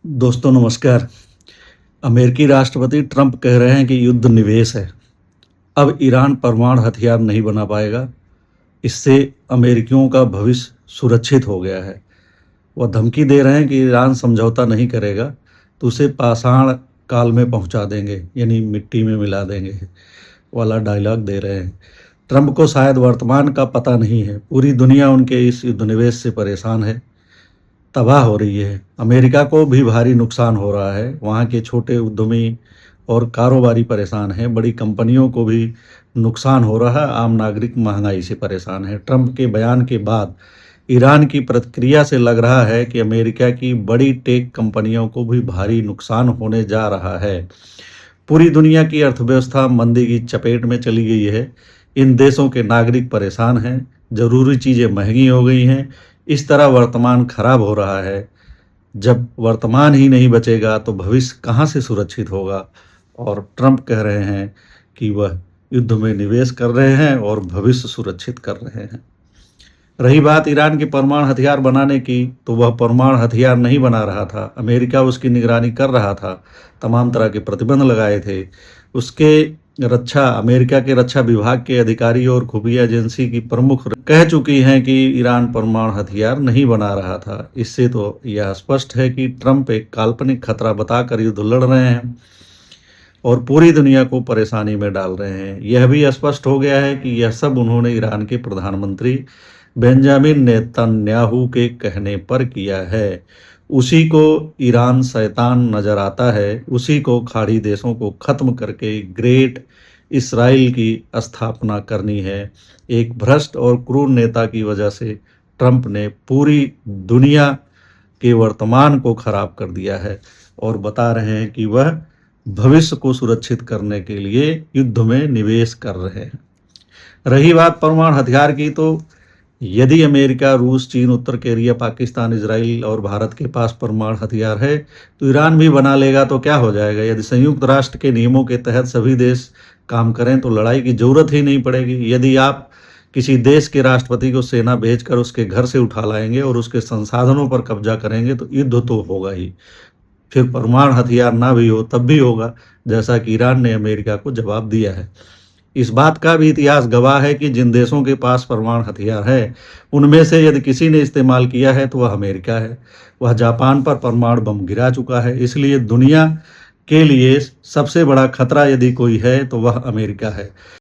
दोस्तों नमस्कार। अमेरिकी राष्ट्रपति ट्रंप कह रहे हैं कि युद्ध निवेश है। अब ईरान परमाणु हथियार नहीं बना पाएगा। इससे अमेरिकियों का भविष्य सुरक्षित हो गया है। वह धमकी दे रहे हैं कि ईरान समझौता नहीं करेगा तो उसे पाषाण काल में पहुंचा देंगे, यानी मिट्टी में मिला देंगे वाला डायलॉग दे रहे हैं। ट्रंप को शायद वर्तमान का पता नहीं है। पूरी दुनिया उनके इस युद्ध निवेश से परेशान है, तबाह हो रही है। अमेरिका को भी भारी नुकसान हो रहा है। वहाँ के छोटे उद्यमी और कारोबारी परेशान हैं। बड़ी कंपनियों को भी नुकसान हो रहा है। आम नागरिक महंगाई से परेशान है। ट्रंप के बयान के बाद ईरान की प्रतिक्रिया से लग रहा है कि अमेरिका की बड़ी टेक कंपनियों को भी भारी नुकसान होने जा रहा है। पूरी दुनिया की अर्थव्यवस्था मंदी की चपेट में चली गई है। इन देशों के नागरिक परेशान हैं। जरूरी चीज़ें महंगी हो गई हैं। इस तरह वर्तमान खराब हो रहा है। जब वर्तमान ही नहीं बचेगा तो भविष्य कहाँ से सुरक्षित होगा। और ट्रंप कह रहे हैं कि वह युद्ध में निवेश कर रहे हैं और भविष्य सुरक्षित कर रहे हैं। रही बात ईरान के परमाणु हथियार बनाने की, तो वह परमाणु हथियार नहीं बना रहा था। अमेरिका उसकी निगरानी कर रहा था, तमाम तरह के प्रतिबंध लगाए थे। उसके अमेरिका के रक्षा विभाग के अधिकारी और खुफिया एजेंसी की प्रमुख कह चुकी हैं कि ईरान परमाणु हथियार नहीं बना रहा था। इससे तो यह स्पष्ट है कि ट्रंप एक काल्पनिक खतरा बताकर युद्ध लड़ रहे हैं और पूरी दुनिया को परेशानी में डाल रहे हैं। यह भी स्पष्ट हो गया है कि यह सब उन्होंने ईरान के प्रधानमंत्री बेंजामिन नेतन्याहू के कहने पर किया है। उसी को ईरान शैतान नजर आता है। उसी को खाड़ी देशों को खत्म करके ग्रेट इसराइल की स्थापना करनी है। एक भ्रष्ट और क्रूर नेता की वजह से ट्रंप ने पूरी दुनिया के वर्तमान को खराब कर दिया है और बता रहे हैं कि वह भविष्य को सुरक्षित करने के लिए युद्ध में निवेश कर रहे हैं। रही बात परमाणु हथियार की, तो यदि अमेरिका, रूस, चीन, उत्तर कोरिया, पाकिस्तान, इजराइल और भारत के पास परमाणु हथियार है तो ईरान भी बना लेगा तो क्या हो जाएगा। यदि संयुक्त राष्ट्र के नियमों के तहत सभी देश काम करें तो लड़ाई की जरूरत ही नहीं पड़ेगी। यदि आप किसी देश के राष्ट्रपति को सेना भेजकर उसके घर से उठा लाएंगे और उसके संसाधनों पर कब्जा करेंगे तो युद्ध तो होगा ही। फिर परमाणु हथियार ना भी हो तब भी होगा, जैसा कि ईरान ने अमेरिका को जवाब दिया है। इस बात का भी इतिहास गवाह है कि जिन देशों के पास परमाणु हथियार है उनमें से यदि किसी ने इस्तेमाल किया है तो वह अमेरिका है। वह जापान पर परमाणु बम गिरा चुका है। इसलिए दुनिया के लिए सबसे बड़ा खतरा यदि कोई है तो वह अमेरिका है।